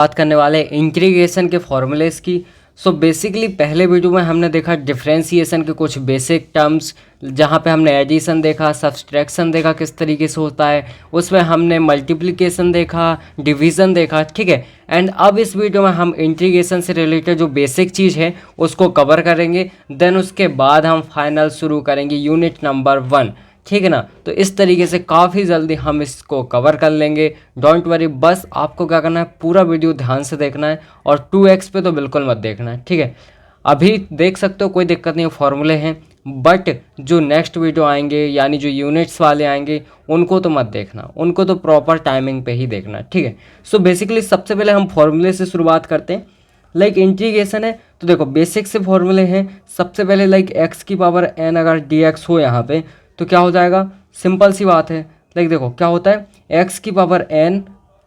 बात करने वाले इंटीग्रेशन के फॉर्मूलेस की। सो बेसिकली पहले वीडियो में हमने देखा डिफरेंशिएशन के कुछ बेसिक टर्म्स, जहाँ पे हमने एडिशन देखा, सब्सट्रैक्शन देखा किस तरीके से होता है, उसमें हमने मल्टीप्लिकेशन देखा, डिवीज़न देखा, ठीक है। एंड अब इस वीडियो में हम इंटीग्रेशन से रिलेटेड जो बेसिक चीज़ है उसको कवर करेंगे। देन उसके बाद हम फाइनल शुरू करेंगे यूनिट नंबर 1, ठीक है ना। तो इस तरीके से काफ़ी जल्दी हम इसको कवर कर लेंगे। डोंट वरी, बस आपको क्या करना है, पूरा वीडियो ध्यान से देखना है और 2x पे तो बिल्कुल मत देखना है, ठीक है। अभी देख सकते हो, कोई दिक्कत नहीं है, फॉर्मूले हैं, बट जो नेक्स्ट वीडियो आएंगे यानी जो यूनिट्स वाले आएंगे उनको तो मत देखना, उनको तो प्रॉपर टाइमिंग पे ही देखना, ठीक है। सो बेसिकली सबसे पहले हम फॉर्मूले से शुरुआत करते हैं। लाइक इंटीग्रेशन है तो देखो बेसिक से फॉर्मूले हैं। सबसे पहले लाइक x की पावर n अगर dx हो यहाँ पे तो क्या हो जाएगा, सिंपल सी बात है। लाइक देखो क्या होता है, x की पावर n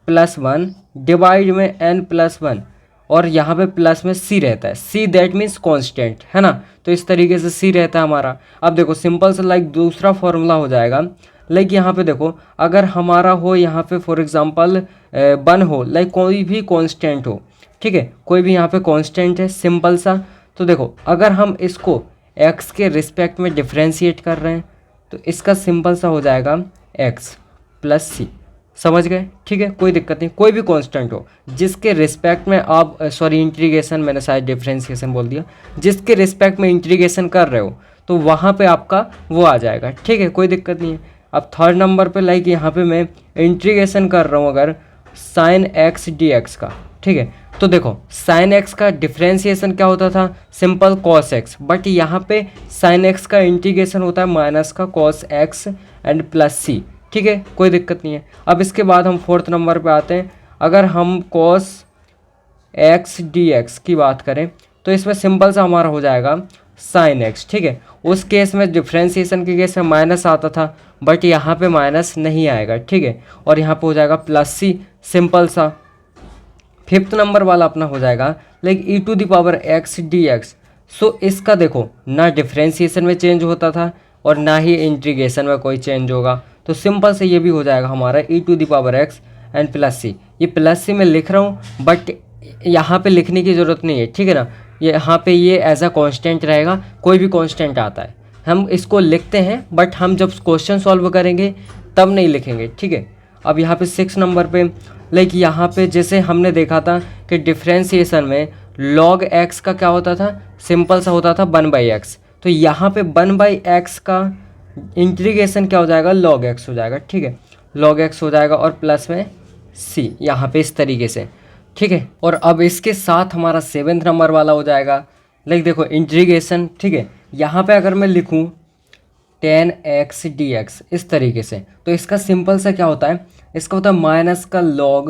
प्लस 1 डिवाइड में n प्लस 1 और यहाँ पे प्लस में c रहता है, c दैट मीन्स कांस्टेंट है ना। तो इस तरीके से c रहता है हमारा। अब देखो सिंपल से लाइक दूसरा फॉर्मूला हो जाएगा। लाइक यहाँ पे देखो अगर हमारा हो यहाँ पे फॉर एग्जांपल 1 हो, लाइक कोई भी कांस्टेंट हो, ठीक है, कोई भी यहाँ पे कांस्टेंट है सिंपल सा। तो देखो अगर हम इसको x के रिस्पेक्ट में डिफ्रेंशिएट कर रहे हैं तो इसका सिंपल सा हो जाएगा x प्लस सी, समझ गए, ठीक है। कोई दिक्कत नहीं, कोई भी कांस्टेंट हो जिसके रिस्पेक्ट में आप सॉरी इंटीग्रेशन, मैंने शायद डिफ्रेंशिएशन बोल दिया, जिसके रिस्पेक्ट में इंटीग्रेशन कर रहे हो तो वहाँ पे आपका वो आ जाएगा, ठीक है, कोई दिक्कत नहीं है। अब थर्ड नंबर पे लाइक यहाँ पे मैं इंटीग्रेशन कर रहा हूँ अगर साइन एक्स डी एक्स का, ठीक है। तो देखो साइन एक्स का डिफ्रेंशिएशन क्या होता था, सिंपल कॉस एक्स, बट यहाँ पे साइन एक्स का इंटीग्रेशन होता है माइनस का कॉस एक्स एंड प्लस सी, ठीक है, कोई दिक्कत नहीं है। अब इसके बाद हम फोर्थ नंबर पे आते हैं। अगर हम कॉस एक्स डी एक्स की बात करें तो इसमें सिंपल सा हमारा हो जाएगा साइन एक्स, ठीक है। उस केस में डिफ्रेंशिएशन के केस में माइनस आता था बट यहाँ पे माइनस नहीं आएगा, ठीक है, और यहाँ पे हो जाएगा प्लस सी, सिंपल सा। फिफ्थ नंबर वाला अपना हो जाएगा like E to the power X D X. So इसका देखो ना डिफ्रेंशिएशन में चेंज होता था और ना ही इंटीग्रेशन में कोई चेंज होगा, तो सिंपल से ये भी हो जाएगा हमारा E to the power X and plus C. ये प्लस सी मैं लिख रहा हूँ बट यहाँ पे लिखने की ज़रूरत नहीं है, ठीक है ना। ये यहाँ पे ये एज अ कांस्टेंट रहेगा, कोई भी कांस्टेंट आता है हम इसको लिखते हैं बट हम जब क्वेश्चन सॉल्व करेंगे तब नहीं लिखेंगे, ठीक है। अब यहाँ पे 6 नंबर पे लाइक यहाँ पे जैसे हमने देखा था कि डिफ्रेंशिएशन में log x का क्या होता था, सिंपल सा होता था 1/x। तो यहाँ पे 1/x का इंटीग्रेशन क्या हो जाएगा, log x हो जाएगा, ठीक है, log x हो जाएगा और प्लस में c यहाँ पे इस तरीके से, ठीक है। और अब इसके साथ हमारा 7th नंबर वाला हो जाएगा लाइक देखो इंटीग्रेशन, ठीक है। यहाँ पे अगर मैं लिखूँ 10x dx इस तरीके से, तो इसका सिंपल सा क्या होता है, इसका होता है माइनस का log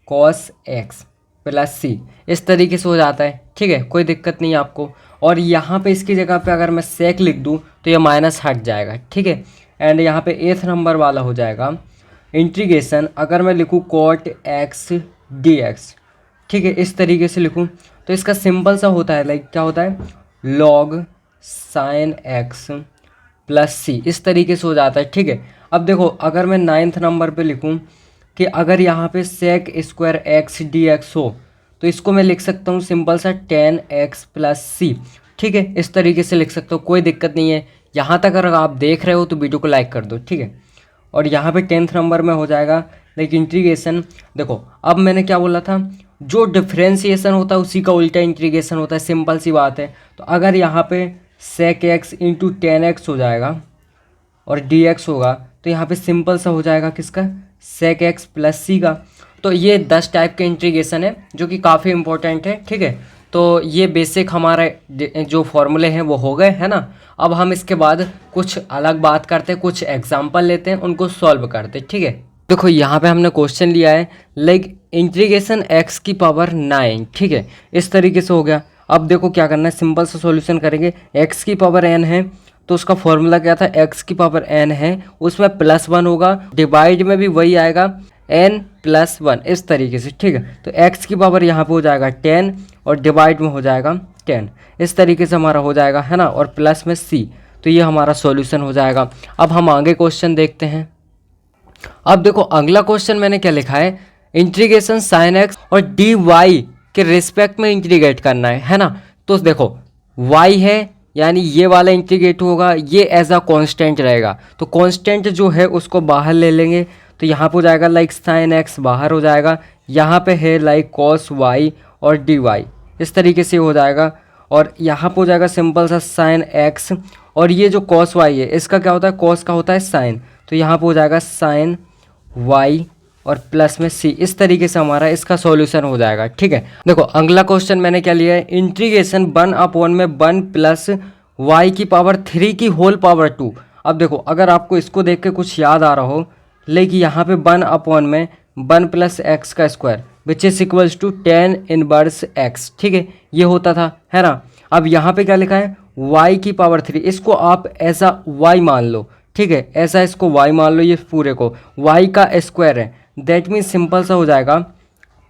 cos x प्लस सी, इस तरीके से हो जाता है, ठीक है, कोई दिक्कत नहीं है आपको। और यहाँ पे इसकी जगह पे अगर मैं सेक लिख दूँ तो ये माइनस हट जाएगा, ठीक है। एंड यहाँ पे 8th नंबर वाला हो जाएगा इंटीग्रेशन, अगर मैं लिखूँ cot x dx, ठीक है, इस तरीके से लिखूँ तो इसका सिंपल सा होता है लाइक क्या होता है log sin x प्लस सी, इस तरीके से हो जाता है, ठीक है। अब देखो अगर मैं 9th नंबर पे लिखूं कि अगर यहाँ पे sec square x D x हो तो इसको मैं लिख सकता हूँ सिंपल सा 10x प्लस सी, ठीक है, इस तरीके से लिख सकता हूँ, कोई दिक्कत नहीं है। यहाँ तक अगर आप देख रहे हो तो वीडियो को लाइक कर दो, ठीक है। और यहाँ पे 10th नंबर में हो जाएगा लाइक इंटीग्रेशन। देखो अब मैंने क्या बोला था, जो डिफ्रेंशिएशन होता है उसी का उल्टा इंटीग्रेशन होता है, सिंपल सी बात है। तो अगर यहाँ पे सेक एक्स इंटू 10x हो जाएगा और dx होगा तो यहाँ पे सिंपल सा हो जाएगा किसका, सेक एक्स प्लस सी का। तो ये 10 टाइप के इंटीग्रेशन है जो कि काफ़ी इंपॉर्टेंट है, ठीक है। तो ये बेसिक हमारे जो फॉर्मूले हैं वो हो गए है ना। अब हम इसके बाद कुछ अलग बात करते हैं, कुछ एग्जाम्पल लेते हैं, उनको सॉल्व करते हैं, ठीक है। देखो यहाँ पे हमने क्वेश्चन लिया है लाइक इंटीग्रेशन x की पावर 9, ठीक है, इस तरीके से हो गया। अब देखो क्या करना है, सिंपल सा सॉल्यूशन करेंगे। x की पावर n है तो उसका फॉर्मूला क्या था, x की पावर n है उसमें प्लस 1 होगा, डिवाइड में भी वही आएगा n प्लस 1 इस तरीके से, ठीक है। तो x की पावर यहाँ पे हो जाएगा 10 और डिवाइड में हो जाएगा 10, इस तरीके से हमारा हो जाएगा है ना, और प्लस में c। तो ये हमारा सॉल्यूशन हो जाएगा। अब हम आगे क्वेश्चन देखते हैं। अब देखो अगला क्वेश्चन मैंने क्या लिखा है, इंटीग्रेशन साइन एक्स और डी वाई के रिस्पेक्ट में इंटीग्रेट करना है ना। तो देखो y है यानी ये वाला इंटीग्रेट होगा, ये एज अ कांस्टेंट रहेगा, तो कांस्टेंट जो है उसको बाहर ले लेंगे, तो यहाँ पे हो जाएगा लाइक साइन एक्स बाहर हो जाएगा, यहाँ पे है लाइक कॉस वाई और डी वाई, इस तरीके से हो जाएगा। और यहाँ पे हो जाएगा सिंपल सा साइन एक्स, और ये जो कॉस वाई है इसका क्या होता है, कॉस का होता है साइन, तो यहाँ पे हो जाएगा साइन वाई और प्लस में सी, इस तरीके से हमारा इसका सॉल्यूशन हो जाएगा। ठीक है, देखो अगला क्वेश्चन मैंने क्या लिया है, इंटीग्रेशन 1/1 में 1 प्लस वाई की पावर 3 की होल पावर 2। अब देखो अगर आपको इसको देख के कुछ याद आ रहा हो, लेकिन यहाँ पे 1/1 में 1 प्लस एक्स का square which is equals to 10 inverse x, ठीक है, ये होता था, है ना। अब यहाँ पे क्या लिखा है, y की पावर 3, इसको आप ऐसा y मान लो, ठीक है, ऐसा इसको y मान लो, ये पूरे को y का स्क्वायर है, दैट मीन्स सिंपल सा हो जाएगा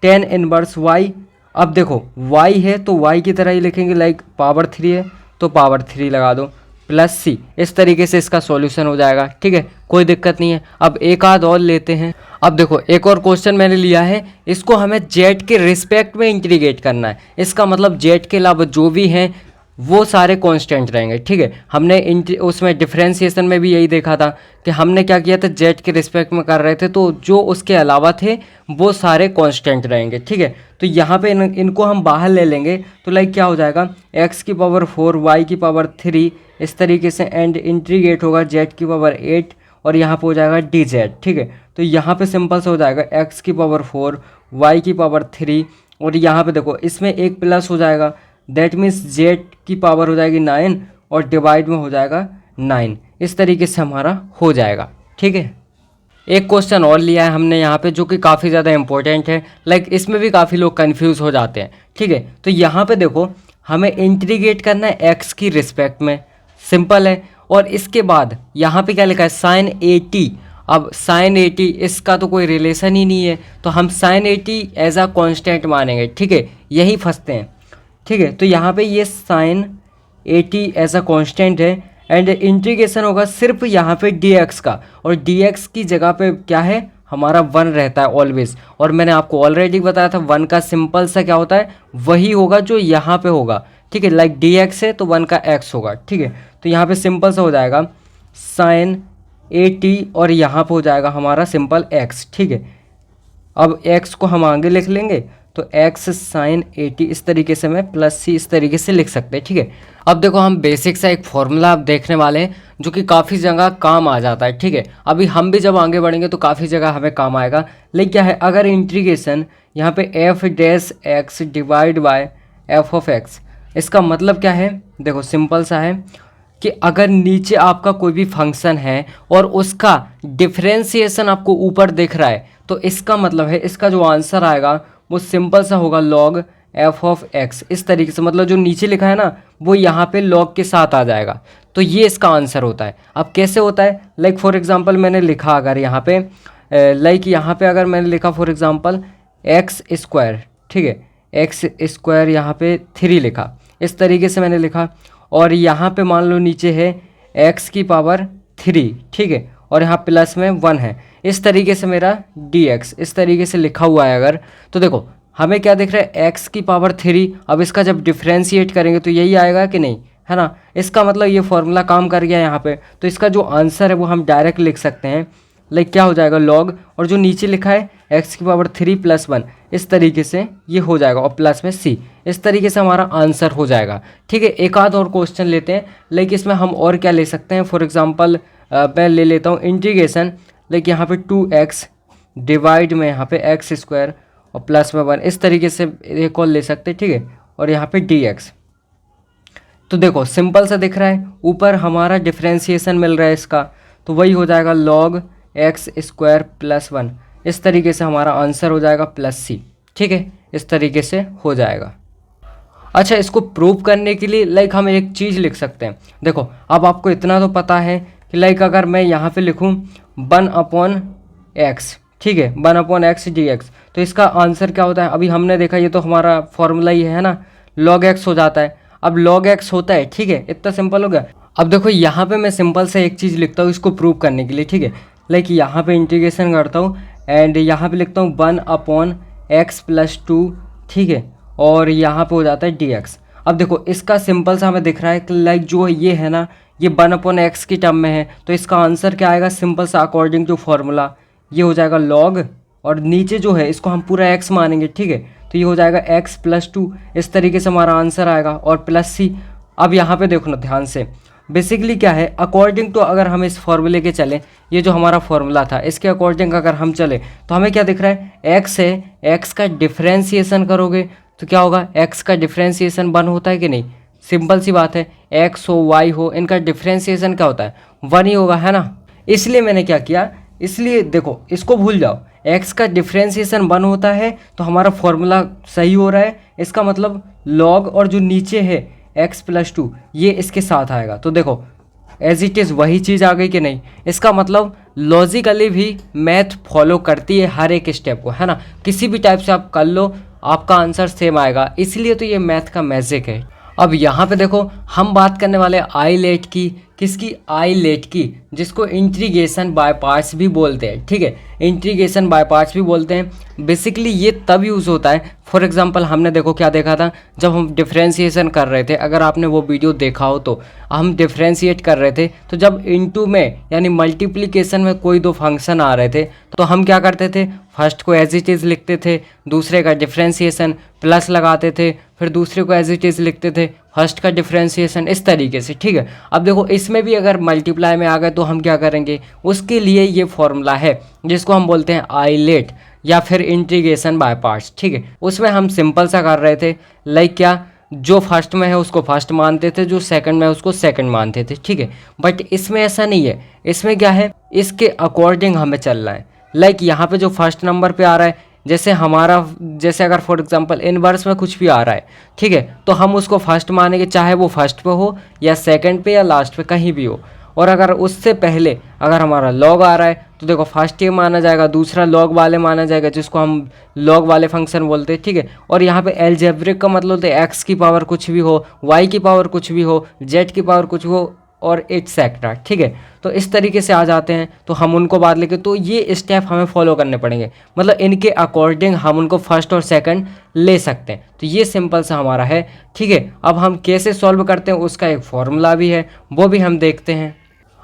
10 इनवर्स y। अब देखो y है तो y की तरह ही लिखेंगे, लाइक पावर 3 है तो पावर 3 लगा दो प्लस c, इस तरीके से इसका सॉल्यूशन हो जाएगा। ठीक है, कोई दिक्कत नहीं है। अब एक आध और लेते हैं। अब देखो एक और क्वेश्चन मैंने लिया है, इसको हमें z के रिस्पेक्ट में इंटीग्रेट करना है, इसका मतलब z के अलावा जो भी हैं वो सारे कांस्टेंट रहेंगे। ठीक है, हमने उसमें डिफरेंशिएशन में भी यही देखा था कि हमने क्या किया था, z के रिस्पेक्ट में कर रहे थे, तो जो उसके अलावा थे वो सारे कांस्टेंट रहेंगे। ठीक है, तो यहाँ पे इनको हम बाहर ले लेंगे, तो लाइक क्या हो जाएगा, x की पावर 4 y की पावर 3 इस तरीके से, एंड इंटीग्रेट होगा z की पावर 8 और यहाँ पे हो जाएगा dz। ठीक है, तो यहाँ पे सिंपल से हो जाएगा x की पावर 4 y की पावर 3, और यहाँ पे देखो इसमें एक प्लस हो जाएगा, दैट मीन्स z की पावर हो जाएगी 9 और डिवाइड में हो जाएगा 9, इस तरीके से हमारा हो जाएगा। ठीक है, एक क्वेश्चन और लिया है हमने यहाँ पे जो कि काफ़ी ज़्यादा इंपॉर्टेंट है, लाइक इसमें भी काफ़ी लोग कंफ्यूज हो जाते हैं। ठीक है, तो यहाँ पे देखो हमें इंटीग्रेट करना है x की रिस्पेक्ट में, सिंपल है, और इसके बाद यहाँ पे क्या लिखा है, साइन 80। अब साइन 80 इसका तो कोई रिलेशन ही नहीं है, तो हम साइन 80 एज अ कॉन्स्टेंट मानेंगे। ठीक है, यही फंसते हैं। ठीक है, तो यहाँ पे ये साइन 80 एज अ कॉन्स्टेंट है, एंड इंटीग्रेशन होगा सिर्फ यहाँ पे dx का, और dx की जगह पे क्या है हमारा 1 रहता है ऑलवेज, और मैंने आपको ऑलरेडी बताया था 1 का सिंपल सा क्या होता है, वही होगा जो यहाँ पे होगा। ठीक है, लाइक dx है तो 1 का x होगा। ठीक है, तो यहाँ पे सिंपल सा हो जाएगा साइन 80 और यहाँ पे हो जाएगा हमारा सिंपल x। ठीक है, अब x को हम आगे लिख लेंगे, तो x साइन 80 इस तरीके से मैं प्लस c इस तरीके से लिख सकते हैं। ठीक है, अब देखो हम बेसिक सा एक फॉर्मूला देखने वाले हैं जो कि काफ़ी जगह काम आ जाता है। ठीक है, अभी हम भी जब आगे बढ़ेंगे तो काफ़ी जगह हमें काम आएगा। लेकिन क्या है, अगर इंटीग्रेशन यहाँ पे F dash x divide by F of x, इसका मतलब क्या है, देखो सिंपल सा है कि अगर नीचे आपका कोई भी फंक्शन है और उसका डिफरेंशिएशन आपको ऊपर दिख रहा है, तो इसका मतलब है इसका जो आंसर आएगा वो सिंपल सा होगा लॉग एफ ऑफ एक्स, इस तरीके से, मतलब जो नीचे लिखा है ना वो यहाँ पे लॉग के साथ आ जाएगा, तो ये इसका आंसर होता है। अब कैसे होता है, लाइक फॉर एग्जांपल मैंने लिखा अगर यहाँ पे लाइक यहाँ पे अगर मैंने लिखा फॉर एग्जांपल एक्स स्क्वायर, ठीक है, एक्स स्क्वायर यहाँ पे 3 लिखा, इस तरीके से मैंने लिखा, और यहाँ पे मान लो नीचे है एक्स की पावर 3, ठीक है, और यहाँ प्लस में 1 है, इस तरीके से मेरा dx इस तरीके से लिखा हुआ है अगर, तो देखो हमें क्या दिख रहा है, x की पावर 3। अब इसका जब डिफ्रेंशिएट करेंगे तो यही आएगा कि नहीं, है ना। इसका मतलब ये फॉर्मूला काम कर गया यहाँ पे, तो इसका जो आंसर है वो हम डायरेक्ट लिख सकते हैं, लाइक क्या हो जाएगा लॉग, और जो नीचे लिखा है x की पावर 3 प्लस 1, इस तरीके से ये हो जाएगा, और प्लस में c, इस तरीके से हमारा आंसर हो जाएगा। ठीक है, एक आध और क्वेश्चन लेते हैं, लाइक इसमें हम और क्या ले सकते हैं, फॉर एग्जाम्पल मैं ले लेता हूँ इंटीग्रेशन, लाइक यहाँ पे 2x डिवाइड में यहाँ पे एक्स स्क्वायर और प्लस में 1, इस तरीके से एक और ले सकते हैं। ठीक है, और यहाँ पे dx, तो देखो सिंपल सा दिख रहा है, ऊपर हमारा डिफ्रेंशिएशन मिल रहा है इसका, तो वही हो जाएगा लॉग एक्स स्क्वायर प्लस 1, इस तरीके से हमारा आंसर हो जाएगा प्लस c। ठीक है, इस तरीके से हो जाएगा। अच्छा, इसको प्रूव करने के लिए लाइक हम एक चीज़ लिख सकते हैं, देखो अब आपको इतना तो पता है कि लाइक अगर मैं यहाँ पे लिखूँ 1/x, ठीक है, 1/x dx, तो इसका आंसर क्या होता है, अभी हमने देखा ये तो हमारा फॉर्मूला ही है ना, log x हो जाता है। अब log x होता है, ठीक है, इतना सिंपल हो गया। अब देखो यहाँ पे मैं सिंपल से एक चीज़ लिखता हूँ इसको प्रूव करने के लिए। ठीक है, लाइक यहाँ पे इंटीग्रेशन करता हूँ एंड यहाँ पे लिखता हूँ 1/x+2, ठीक है, और यहाँ पे हो जाता है dx। अब देखो इसका सिंपल सा हमें दिख रहा है कि लाइक जो ये है ना, ये 1/x की टर्म में है, तो इसका आंसर क्या आएगा, सिंपल सा अकॉर्डिंग टू फॉर्मूला ये हो जाएगा log, और नीचे जो है इसको हम पूरा x मानेंगे, ठीक है, तो ये हो जाएगा x+2। इस तरीके से हमारा आंसर आएगा, और +c। अब यहाँ पे देखो ना ध्यान से, बेसिकली क्या है, अकॉर्डिंग टू अगर हम इस फॉर्मूले के चलें, ये जो हमारा फॉर्मूला था इसके अकॉर्डिंग अगर हम चले तो हमें क्या दिख रहा है, x है, x का डिफ्रेंशिएशन करोगे तो क्या होगा, x का डिफ्रेंशिएशन 1 होता है कि नहीं, सिंपल सी बात है, x हो y हो इनका डिफ्रेंशिएशन क्या होता है, 1 ही होगा, है ना। इसलिए मैंने क्या किया, इसलिए देखो इसको भूल जाओ, x का डिफ्रेंशिएशन 1 होता है तो हमारा फॉर्मूला सही हो रहा है, इसका मतलब log और जो नीचे है x+2 ये इसके साथ आएगा, तो देखो एज इट इज़ वही चीज़ आ गई कि नहीं। इसका मतलब लॉजिकली भी मैथ फॉलो करती है हर एक स्टेप को, है ना, किसी भी टाइप से आप कर लो आपका आंसर सेम आएगा, इसलिए तो ये मैथ का मैजिक है। अब यहाँ पे देखो हम बात करने वाले आईलेट की, किसकी, आईलेट की, जिसको इंटीग्रेशन बाय पार्ट्स भी बोलते हैं, ठीक है, इंटीग्रेशन बाय पार्ट्स भी बोलते हैं। बेसिकली ये तब यूज़ होता है, फॉर एग्जांपल हमने देखो क्या देखा था जब हम डिफ्रेंशिएशन कर रहे थे, अगर आपने वो वीडियो देखा हो तो हम डिफ्रेंशिएट कर रहे थे, तो जब इनटू में यानी मल्टीप्लिकेशन में कोई दो फंक्शन आ रहे थे तो हम क्या करते थे, फर्स्ट को एज इट इज़ लिखते थे, दूसरे का डिफ्रेंशिएशन प्लस लगाते थे, फिर दूसरे को एज इट इज़ लिखते थे, फर्स्ट का डिफ्रेंशिएशन, इस तरीके से, ठीक है। अब देखो इसमें भी अगर मल्टीप्लाई में आ गए तो हम क्या करेंगे, उसके लिए ये फॉर्मूला है जिसको हम बोलते हैं आईलेट या फिर इंटीग्रेशन बाय पार्ट्स, ठीक है। उसमें हम सिंपल सा कर रहे थे, लाइक क्या, जो फर्स्ट में है उसको फर्स्ट मानते थे, जो सेकंड में है उसको सेकंड मानते थे, ठीक है। बट इसमें ऐसा नहीं है, इसमें क्या है, इसके अकॉर्डिंग हमें चलना है। लाइक यहाँ पे जो फर्स्ट नंबर पे आ रहा है, जैसे हमारा, जैसे अगर फॉर एग्जांपल इनवर्स में कुछ भी आ रहा है, ठीक है, तो हम उसको फर्स्ट मानेंगे, चाहे वो फर्स्ट पे हो या सेकंड पे या लास्ट पे कहीं भी हो। और अगर उससे पहले अगर हमारा लॉग आ रहा है तो देखो फर्स्ट ये माना जाएगा, दूसरा लॉग वाले माना जाएगा जिसको हम लॉग वाले फंक्शन बोलते हैं, ठीक है। और यहाँ पे एलजेब्रिक का मतलब होता है एक्स की पावर कुछ भी हो, वाई की पावर कुछ भी हो, जेड की पावर कुछ हो, और एटसेट्रा, ठीक है। तो इस तरीके से आ जाते हैं, तो हम उनको बाद लेके, तो ये स्टेप हमें फॉलो करने पड़ेंगे, मतलब इनके अकॉर्डिंग हम उनको फर्स्ट और सेकंड ले सकते हैं। तो ये सिंपल सा हमारा है, ठीक है। अब हम कैसे सॉल्व करते हैं उसका एक फॉर्मूला भी है, वो भी हम देखते हैं।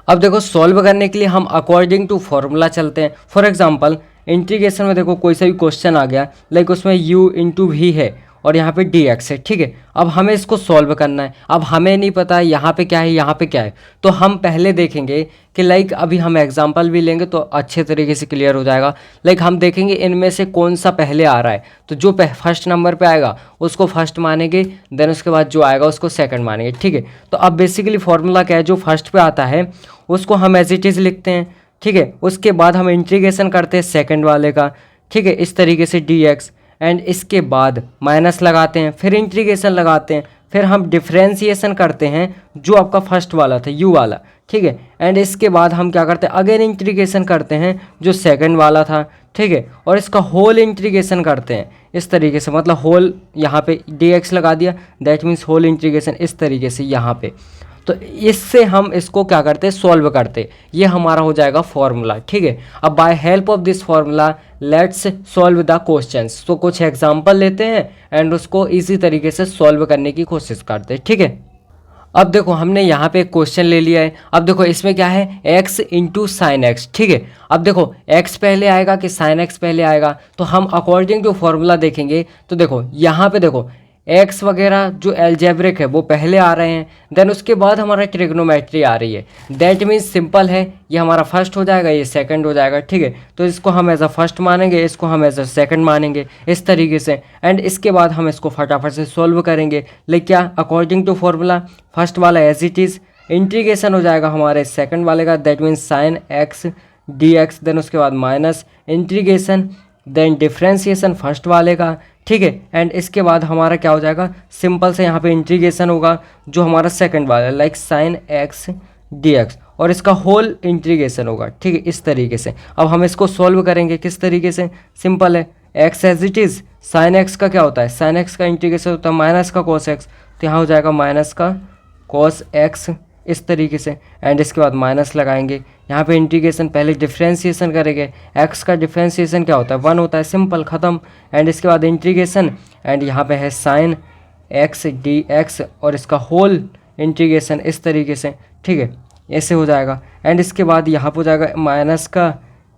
अब देखो सॉल्व करने के लिए हम अकॉर्डिंग टू फॉर्मूला चलते हैं। फॉर एग्जांपल इंटीग्रेशन में देखो कोई सा भी क्वेश्चन आ गया, लाइक उसमें u/v है और यहाँ पे dx है, ठीक है। अब हमें इसको सॉल्व करना है, अब हमें नहीं पता यहाँ पे क्या है यहाँ पे क्या है, तो हम पहले देखेंगे कि लाइक अभी हम एग्जांपल भी लेंगे तो अच्छे तरीके से क्लियर हो जाएगा। लाइक हम देखेंगे इनमें से कौन सा पहले आ रहा है, तो जो फर्स्ट नंबर पे आएगा उसको फर्स्ट मानेंगे, देन उसके बाद जो आएगा उसको सेकंड मानेंगे, ठीक है। तो अब बेसिकली फॉर्मूला क्या है, जो फर्स्ट पे आता है उसको हम एज इट इज़ लिखते हैं, ठीक है। उसके बाद हम इंटीग्रेशन करते हैं सेकंड वाले का, ठीक है, इस तरीके से dx, एंड इसके बाद माइनस लगाते हैं, फिर इंटीग्रेशन लगाते हैं, फिर हम डिफ्रेंशिएशन करते हैं जो आपका फर्स्ट वाला था u वाला, ठीक है। एंड इसके बाद हम क्या करते हैं, अगेन इंटीग्रेशन करते हैं जो सेकंड वाला था, ठीक है, और इसका होल इंटीग्रेशन करते हैं इस तरीके से, मतलब होल यहाँ पे dx लगा दिया, दैट मीन्स होल इंटीग्रेशन इस तरीके से यहाँ पे। तो इससे हम इसको क्या करते हैं, सॉल्व करते, ये हमारा हो जाएगा फॉर्मूला, ठीक है। अब by help of this formula let's solve the questions. तो कुछ एग्जांपल लेते हैं एंड उसको इसी तरीके से सॉल्व करने की कोशिश करते हैं, ठीक है। अब देखो हमने यहाँ पे एक क्वेश्चन ले लिया है, अब देखो इसमें क्या है, x इंटू साइन एक्स, ठीक है। अब देखो x पहले आएगा कि साइन एक्स पहले आएगा, तो हम अकॉर्डिंग टू फॉर्मूला देखेंगे। तो देखो यहाँ पे देखो x वगैरह जो एल्जेब्रिक है वो पहले आ रहे हैं, देन उसके बाद हमारा ट्रिग्नोमेट्री आ रही है, दैट मीन्स सिंपल है, ये हमारा फर्स्ट हो जाएगा, ये सेकंड हो जाएगा, ठीक है। तो इसको हम एज अ फर्स्ट मानेंगे, इसको हम एज अ सेकंड मानेंगे, इस तरीके से। एंड इसके बाद हम इसको फटाफट से सॉल्व करेंगे, लेकिन क्या, अकॉर्डिंग टू फॉर्मूला फर्स्ट वाला एज इट इज़, इंटीग्रेशन हो जाएगा हमारे सेकंड वाले का, that means sine x dx, then उसके बाद minus integration, then differentiation first वाले का, ठीक है। एंड इसके बाद हमारा क्या हो जाएगा, सिंपल से यहाँ पे इंटीग्रेशन होगा जो हमारा सेकंड वाला है, लाइक साइन एक्स dx, और इसका होल इंटीग्रेशन होगा, ठीक है, इस तरीके से। अब हम इसको सॉल्व करेंगे किस तरीके से, सिंपल है, x as it is, sine x का क्या होता है, साइन एक्स का इंटीग्रेशन होता है माइनस का कॉस एक्स, तो यहाँ हो जाएगा माइनस का कॉस एक्स इस तरीके से, एंड इसके बाद माइनस लगाएंगे। यहाँ पे इंटीग्रेशन पहले डिफ्रेंशिएशन करेंगे, एक्स का डिफ्रेंशिएशन क्या होता है 1 होता है, सिंपल ख़त्म। एंड इसके बाद इंटीग्रेशन, एंड यहाँ पे है साइन एक्स डी एक्स और इसका होल इंटीग्रेशन इस तरीके से, ठीक है, ऐसे हो जाएगा। एंड इसके बाद यहाँ पर हो जाएगा माइनस का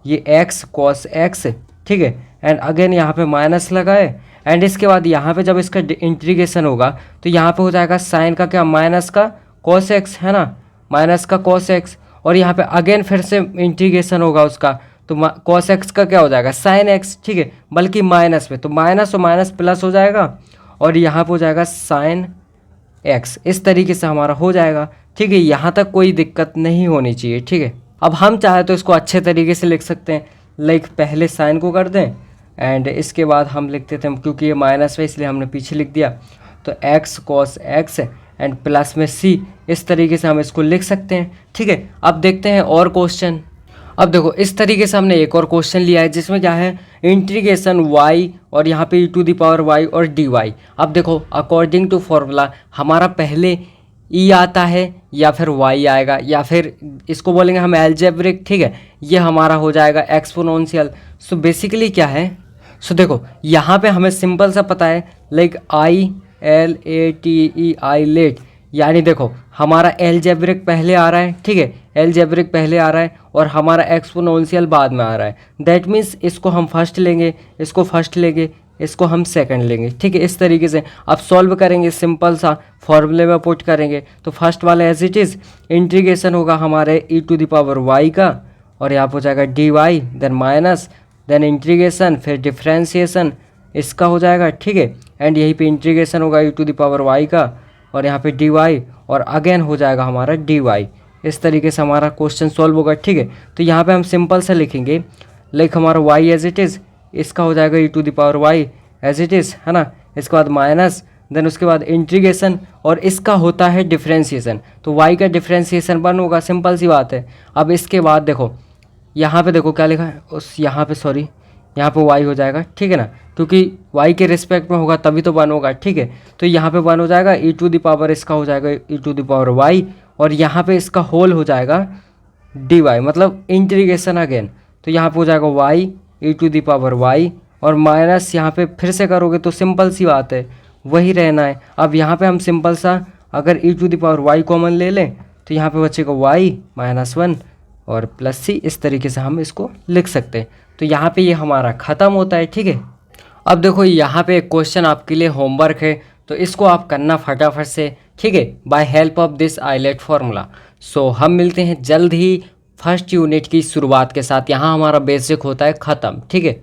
ये एक्स कॉस एक्स, ठीक है, एंड अगेन यहाँ पे माइनस लगाए। एंड इसके बाद यहाँ पे जब इसका इंटीग्रेशन होगा तो यहाँ पे हो जाएगा साइन का क्या माइनस का कॉस एक्स, है ना, माइनस का कॉस एक्स, और यहाँ पे अगेन फिर से इंटीग्रेशन होगा उसका, तो कॉस एक्स का क्या हो जाएगा साइन एक्स, ठीक है, बल्कि माइनस में, तो माइनस और माइनस प्लस हो जाएगा और यहाँ पे हो जाएगा साइन एक्स। इस तरीके से हमारा हो जाएगा, ठीक है, यहाँ तक कोई दिक्कत नहीं होनी चाहिए, ठीक है। अब हम चाहे तो इसको अच्छे तरीके से लिख सकते हैं, लाइक पहले साइन को कर दें एंड इसके बाद हम लिखते थे, क्योंकि ये माइनस है इसलिए हमने पीछे लिख दिया, तो x cos x and plus में सी, इस तरीके से हम इसको लिख सकते हैं, ठीक है। अब देखते हैं और क्वेश्चन। अब देखो इस तरीके से हमने एक और क्वेश्चन लिया है जिसमें क्या है इंटीग्रेशन y और यहाँ पे e⁻y और dy। अब देखो अकॉर्डिंग टू फॉर्मूला हमारा पहले ई आता है या फिर वाई आएगा या फिर इसको बोलेंगे हम एल्जेब्रिक, ठीक है, ये हमारा हो जाएगा एक्सपोनेंशियल। सो बेसिकली क्या है, सो देखो यहाँ पे हमें सिंपल सा पता है, लाइक ILATE लेट, यानी देखो हमारा एल्जेब्रिक पहले आ रहा है, ठीक है, एल्जेब्रिक पहले आ रहा है और हमारा एक्सपोनेंशियल बाद में आ रहा है। दैट मीन्स इसको हम फर्स्ट लेंगे, इसको फर्स्ट लेंगे, इसको हम सेकंड लेंगे, ठीक है, इस तरीके से। अब सॉल्व करेंगे, सिंपल सा फॉर्मूले में पुट करेंगे, तो फर्स्ट वाला एज इट इज़ इंटीग्रेशन होगा हमारे e⁻y का और यहाँ पर हो जाएगा dy, then minus, then integration, फिर डिफ्रेंशिएशन इसका हो जाएगा, ठीक है, एंड यहीं पे इंटीग्रेशन होगा e⁻y का और यहाँ पे dy और अगेन हो जाएगा हमारा dy। इस तरीके से हमारा क्वेश्चन सॉल्व होगा, ठीक है। तो यहाँ पे हम सिंपल सा लिखेंगे, लाइक हमारा y एज इट इज़, इसका हो जाएगा e⁻y एज इट इज़, है ना, इसके बाद माइनस, देन उसके बाद इंटीग्रेशन और इसका होता है डिफ्रेंशिएशन, तो y का डिफ्रेंशिएशन 1 होगा, सिंपल सी बात है। अब इसके बाद देखो यहाँ पे देखो क्या लिखा है, उस यहाँ पे सॉरी यहाँ पे y हो जाएगा, ठीक है ना, क्योंकि y के रिस्पेक्ट में होगा तभी तो 1 होगा, ठीक है। तो यहाँ पे 1 हो जाएगा e⁻, इसका हो जाएगा e⁻y और यहाँ पे इसका होल हो जाएगा dy, मतलब इंटीग्रेशन अगेन, तो यहाँ पे हो जाएगा y e⁻y और माइनस यहाँ पे फिर से करोगे तो सिंपल सी बात है वही रहना है। अब यहाँ पे हम सिंपल सा अगर e⁻y कॉमन ले लें तो यहाँ पे बचेगा y -1 और प्लस सी, इस तरीके से हम इसको लिख सकते हैं। तो यहाँ पे ये हमारा ख़त्म होता है, ठीक है। अब देखो यहाँ पे एक क्वेश्चन आपके लिए होमवर्क है, तो इसको आप करना फटाफट से, ठीक है, by help of this ILATE formula. So हम मिलते हैं जल्द ही फर्स्ट यूनिट की शुरुआत के साथ। यहाँ हमारा बेसिक होता है ख़त्म, ठीक है।